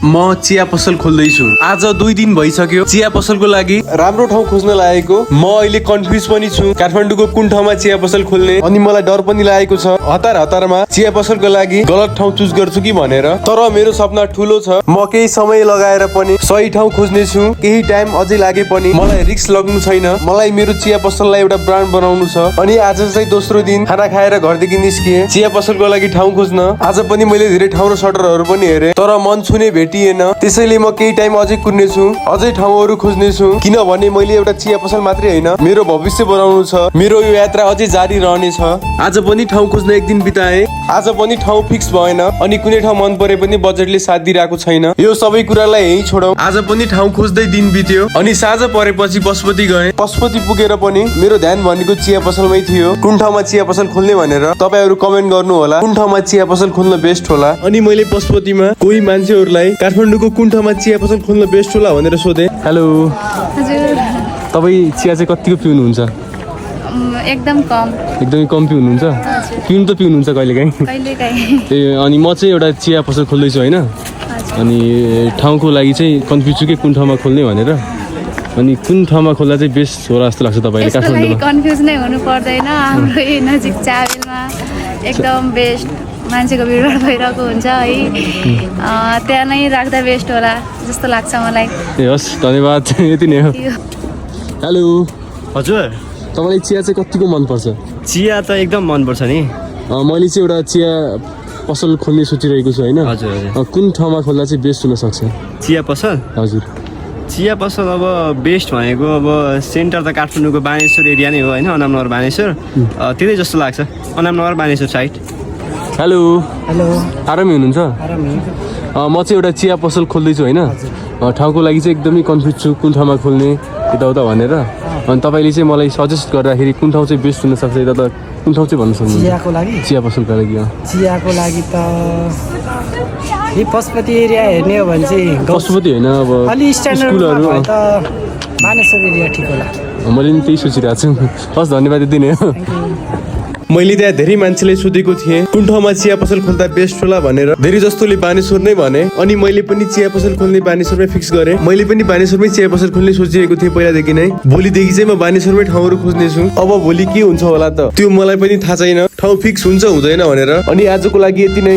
म चिया पसल खोल्दैछु। आज 2 दिन भइसक्यो चिया पसलको लागि राम्रो ठाउँ खोज्न लागेको। म अहिले कन्फ्युज पनि छु काठमाडौँको कुन ठाउँमा चिया पसल खोल्ने। अनि मलाई डर पनि लागेको छ हतारमा चिया पसलको लागि गलत ठाउँ चुज गर्छु कि भनेर। तर मेरो सपना ठुलो छ। म केही समय लगाएर पनि सही ठाउँ खोज्ने छु। केही टाइम अझै लागे पनि मलाई रिस्क लाग्नु छैन। मलाई मेरो चिया पसललाई एउटा ब्रान्ड बनाउनु छ। अनि आज चाहिँ दोस्रो दिन खाना खाएर घरदेखि निस्किए चिया पसलको लागि ठाउँ खोज्न। आज पनि मैले धेरै ठाउँ र सटरहरू पनि हेरे तर मन छुने भेटिएन। त्यसैले म केही टाइम अझै कुर्ने छु, अझै ठाउँहरू खोज्ने छु। किनभने मैले एउटा चिया पसल मात्रै होइन मेरो भविष्य बनाउनु छ। मेरो यो यात्रा अझै जारी रहनेछ। आज पनि ठाउँ खोज्न एक दिन बिताए। आज पनि ठाउँ फिक्स भएन अनि कुनै ठाउँ मन परे पनि बजेटले साथ दिइरहेको छैन। यो सबै कुरालाई यही छोडौं। आज पनि ठाउँ खोज्दै दिन बित्यो अनि साँझ परेपछि पशुपति गए। पशुपति पुगेर पनि मेरो ध्यान भनेको चिया पसलमै थियो। कुन ठाउँमा चिया पसल खोल्ने भनेर तपाईहरु कमेन्ट गर्नु होला। कुन ठाउँमा चिया पसल खोल्न बेस्ट होला। अनि मैले पशुपतिमा कोही मान्छेहरूलाई काठमाडौँको कुन ठाउँमा चिया पसल खोल्न बेस्ट होला भनेर सोधे। हेलो हजुर, तपाईँ चिया चाहिँ कतिको पिउनुहुन्छ? एकदम कम। एकदमै कम पिउनुहुन्छ? पिउनु त पिउनुहुन्छ कहिलेकाहीँ? कहिलेकाहीँ। ए अनि म चाहिँ एउटा चिया पसल खोल्दैछु होइन। अनि ठाउँको लागि चाहिँ कन्फ्युज छु कि कुन ठाउँमा खोल्ने भनेर। अनि कुन ठाउँमा खोल्दा चाहिँ बेस्ट होला जस्तो लाग्छ तपाईँले काठमाडौँमा? कन्फ्युज नै हुनु पर्दैन। हाम्रो यही नजिक चाबेलमा एकदम बेस्ट मान्छेको भिडभाड भइरहेको हुन्छ है। त्यहाँ नै राख्दा बेस्ट होला जस्तो लाग्छ मलाई। ए हस्, धन्यवाद। यति नै हो। हेलो हजुर, तपाईँलाई चिया चाहिँ कतिको मनपर्छ? चिया त एकदम मनपर्छ नि। मैले चाहिँ एउटा चिया पसल खोल्ने सोचिरहेको छु होइन। हजुर हजुर। कुन ठाउँमा खोल्दा चाहिँ बेस्ट हुनसक्छ? चिया पसल? हजुर। चिया पसल अब बेस्ट भनेको अब सेन्टर त काठमाडौँको बानेश्वर एरिया नै हो होइन, अनामनगर बानेश्वर। त्यतै जस्तो लाग्छ, Anamnagar Baneshwar side. Hello hello, आरामै हुनुहुन्छ? आराम म चाहिँ एउटा चिया पसल खोल्दैछु होइन। ठाउँको लागि चाहिँ एकदमै कन्फ्युज छु कुन ठाउँमा खोल्ने यताउता भनेर। अनि तपाईँले चाहिँ मलाई सजेस्ट गर्दाखेरि कुन ठाउँ चाहिँ बेस्ट हुनसक्छ यता त कुन ठाउँ चाहिँ भन्न सक्नुहुन्छ? चियाको लागि? चिया पसलको लागि चियाको लागि त यही पशुपति एरिया हेर्ने हो भने चाहिँ पशुपति होइन, अब अलि स्ट्यान्डर्डमा स्कुलहरू। भए त बानेश्वर एरिया ठिक होला। मैले पनि त्यही सोचिरहेको छु। हस्, धन्यवाद यति नै हो। मैले त्यहाँ धेरै मान्छेलाई सोधेको थिएँ कुन ठाउँमा चिया पसल खोल्दा बेस्ट होला भनेर। धेरै जस्तोले बानेश्वर नै भने। अनि मैले पनि चिया पसल खोल्ने बानेश्वरमै फिक्स गरेँ। मैले पनि बानेश्वरमै चिया पसल खोल्ने सोचिरहेको थिएँ पहिलादेखि नै। भोलिदेखि चाहिँ म बानेश्वरमै ठाउँहरू खोज्नेछु। अब भोलि के हुन्छ होला त त्यो मलाई पनि थाहा छैन। ठाउँ फिक्स हुन्छ हुँदैन भनेर। अनि आजको लागि यति नै।